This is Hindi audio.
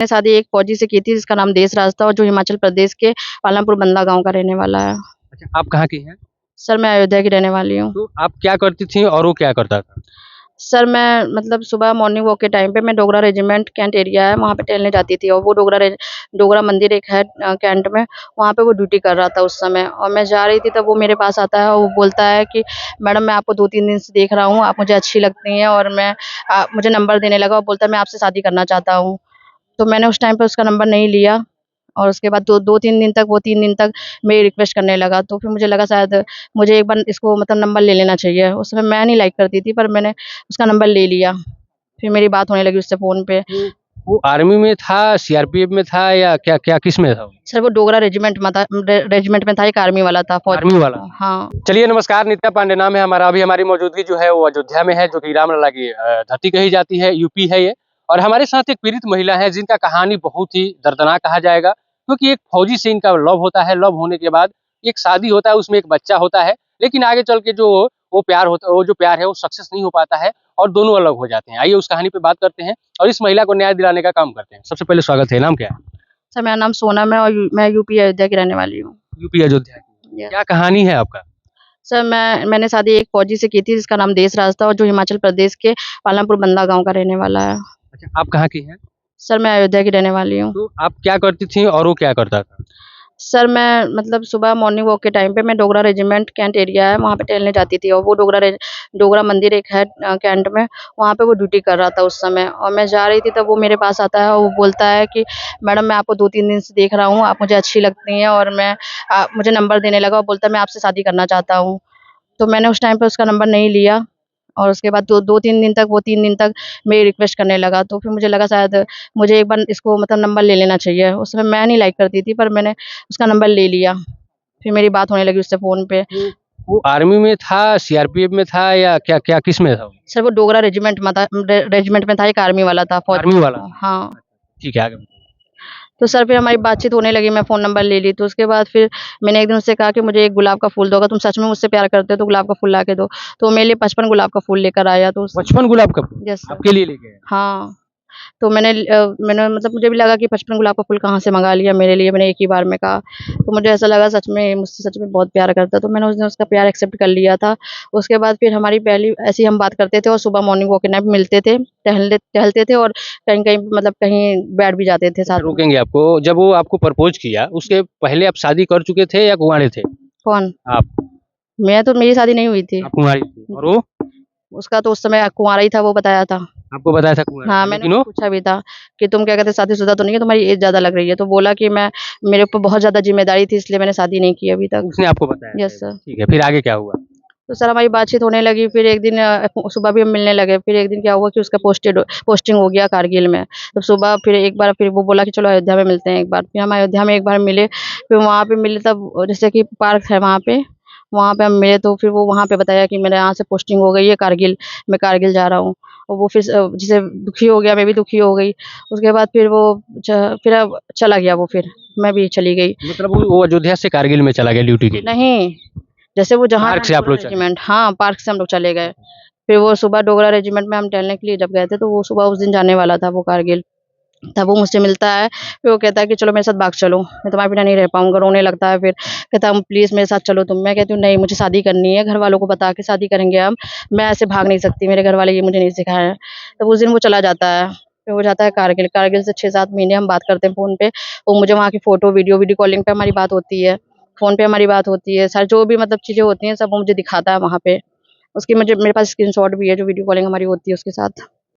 मैंने शादी एक फौजी से की थी जिसका नाम देशराज था और जो हिमाचल प्रदेश के पालमपुर बंदा गांव का रहने वाला है। अच्छा, आप कहाँ की हैं? सर मैं अयोध्या की रहने वाली हूँ। तो आप क्या करती थी और वो क्या करता था? सर मैं मतलब सुबह मॉर्निंग वॉक के टाइम पे मैं डोगरा रेजिमेंट कैंट एरिया है वहाँ पे टहलने जाती थी और वो डोगरा मंदिर एक है कैंट में, वहाँ पे वो ड्यूटी कर रहा था उस समय और मैं जा रही थी तब वो मेरे पास आता है और वो बोलता है कि मैडम मैं आपको 2-3 दिन से देख रहा हूँ, आप मुझे अच्छी लगती हैं और मुझे नंबर देने लगा और बोलता है मैं आपसे शादी करना चाहता हूँ। तो मैंने उस टाइम पे उसका नंबर नहीं लिया और उसके बाद 2-3 दिन तक वो 3 दिन तक मेरी रिक्वेस्ट करने लगा। तो फिर मुझे लगा शायद मुझे एक बार इसको मतलब नंबर ले लेना चाहिए। उस समय मैं नहीं लाइक करती थी पर मैंने उसका नंबर ले लिया। फिर मेरी बात होने लगी उससे फ़ोन पे। वो आर्मी में था, सीआरपीएफ में था या क्या क्या किस में था वो? सर वो डोगरा रेजिमेंट में था, एक आर्मी वाला था, फौजी। आर्मी वाला? हाँ। चलिए नमस्कार, नित्या पांडे नाम है हमारा। अभी हमारी मौजूदगी जो है वो अयोध्या में है, जो कि रामलला की धरती कही जाती है, यूपी है ये। और हमारे साथ एक पीड़ित महिला है जिनका कहानी बहुत ही दर्दनाक कहा जाएगा, क्योंकि एक फौजी से इनका लव होता है। लव होने के बाद एक शादी होता है, उसमें एक बच्चा होता है, लेकिन आगे चल के जो वो प्यार होता, वो जो प्यार है वो सक्सेस नहीं हो पाता है और दोनों अलग हो जाते हैं। आइए उस कहानी पे बात करते हैं और इस महिला को न्याय दिलाने का काम करते हैं। सबसे पहले स्वागत है, नाम क्या है? सर मेरा नाम सोनम है और मैं यूपी अयोध्या की रहने वाली हूँ। यूपी अयोध्या की। यस। क्या कहानी है आपका? सर मैंने शादी एक फौजी से की थी जिसका नाम देशराज था और जो हिमाचल प्रदेश के पालमपुर बंदा गाँव का रहने वाला है। अच्छा, आप कहाँ की हैं? सर मैं अयोध्या की रहने वाली हूँ। तो आप क्या करती थी और वो क्या करता था? सर मैं मतलब सुबह मॉर्निंग वॉक के टाइम पे मैं डोगरा रेजिमेंट कैंट एरिया है वहाँ पे टहलने जाती थी और वो डोगरा मंदिर एक है कैंट में, वहाँ पे वो ड्यूटी कर रहा था उस समय और मैं जा रही थी तब वो मेरे पास आता है और वो बोलता है कि मैडम मैं आपको 2-3 दिन से देख रहा हूँ, आप मुझे अच्छी लगती हैं और मुझे नंबर देने लगा और बोलता है मैं आपसे शादी करना चाहता हूँ। तो मैंने उस टाइम पे उसका नंबर नहीं लिया और उसके बाद 2-3 दिन तक वो 3 दिन तक मेरी रिक्वेस्ट करने लगा। तो फिर मुझे लगा शायद मुझे एक बार इसको मतलब नंबर ले लेना चाहिए। उस समय मैं नहीं लाइक करती थी पर मैंने उसका नंबर ले लिया। फिर मेरी बात होने लगी उससे फ़ोन पे। वो आर्मी में था, सीआरपीएफ में था या क्या क्या किस में था वो? सर वो डोगरा रेजिमेंट में था, एक आर्मी वाला था, आर्मी फौजी। वाला? हाँ। ठीक है, आगे बताइए। तो सर फिर हमारी बातचीत होने लगी, मैं फ़ोन नंबर ले ली। तो उसके बाद फिर मैंने एक दिन उससे कहा कि मुझे एक गुलाब का फूल दो, अगर तुम सच में मुझसे प्यार करते हो तो गुलाब का फूल ला के दो। तो वो मेरे लिए 55 गुलाब का फूल लेकर आया। तो उस 55 गुलाब का फूल यस सर। आपके लिए लेके आए? हाँ। तो मैंने मतलब मुझे भी लगा कि 55 गुलाब का फूल कहाँ से मँगा लिया मेरे लिए, मैंने एक ही बार में कहा। तो मुझे ऐसा लगा सच में मुझसे सच में बहुत प्यार करता है, तो मैंने उस दिन उसका प्यार एक्सेप्ट कर लिया था। उसके बाद फिर हमारी पहली ऐसे ही हम बात करते थे और सुबह मॉर्निंग वॉक पे मिलते थे, टहलते थे और कहीं-कहीं मतलब कहीं बैठ भी जाते थे अच्छा, साथ में। रोकेंगे आपको। जब वो आपको प्रपोज किया, उसके पहले आप शादी कर चुके थे या कुंवारे थे? कौन? आप? मेरी शादी नहीं हुई थी। आप कुंवारी थी और वो? उसका तो उस समय कुँवारा ही था, वो बताया था। आपको बताया था कुंवारा था, हाँ, मैंने लेकिन उससे वो? पूछा भी था कि तुम क्या कहते शादीशुदा तो नहीं है, तुम्हारी एज ज़्यादा लग रही है। तो बोला कि मेरे ऊपर बहुत ज़्यादा ज़िम्मेदारी थी इसलिए मैंने शादी नहीं की अभी तक। उसने आपको बताया था ये यस बात। सर। ठीक है, फिर आगे क्या हुआ? तो सर हमारी बातचीत होने लगी, फिर एक दिन सुबह भी हम मिलने लगे। फिर एक दिन क्या हुआ कि उसका पोस्टिंग हो गया कारगिल में। तो सुबह फिर एक बार फिर वो बोला कि चलो अयोध्या में मिलते हैं एक बार। फिर हम अयोध्या में एक बार मिले, फिर वहाँ पे मिले तब जैसे कि पार्क है वहाँ पे हम मिले। तो फिर वो वहाँ पे बताया कि मेरे यहाँ से पोस्टिंग हो गई है कारगिल, मैं कारगिल जा रहा हूँ। और वो फिर जैसे दुखी हो गया, मैं भी दुखी हो गई। उसके बाद फिर वो फिर अब चला गया वो फिर, मैं भी चली गई। मतलब वो अयोध्या से कारगिल में चला गया ड्यूटी के लिए? नहीं, जैसे वो जहाँ पार्क था से आप डोगरा लोग चले? रेजिमेंट, हाँ, पार्क से हम लोग चले गए। फिर वो सुबह डोगरा रेजिमेंट में हम टहलने के लिए जब गए थे, तो वो सुबह उस दिन जाने वाला था वो कारगिल। तब वो मुझसे मिलता है, फिर वो कहता है कि चलो मेरे साथ भाग चलो, मैं तुम्हारे बिना नहीं रह पाऊँगा, रोने लगता है फिर। कहता है प्लीज़ मेरे साथ चलो तुम। मैं कहती हूँ नहीं मुझे शादी करनी है, घरवालों को बता के शादी करेंगे हम, मैं ऐसे भाग नहीं सकती, मेरे घरवाले ये मुझे नहीं सिखाया है। तब उस दिन वो चला जाता है, फिर वो जाता है कारगिल। कारगिल से 6-7 महीने हम बात करते हैं फ़ोन पे। वो मुझे वहाँ की फ़ोटो, वीडियो कॉलिंग पे हमारी बात होती है, फ़ोन पे हमारी बात होती है, सारी जो भी मतलब चीज़ें होती हैं सब वो मुझे दिखाता है वहाँ पे। उसकी मुझे मेरे पास स्क्रीनशॉट भी है जो वीडियो कॉलिंग हमारी होती है उसके साथ।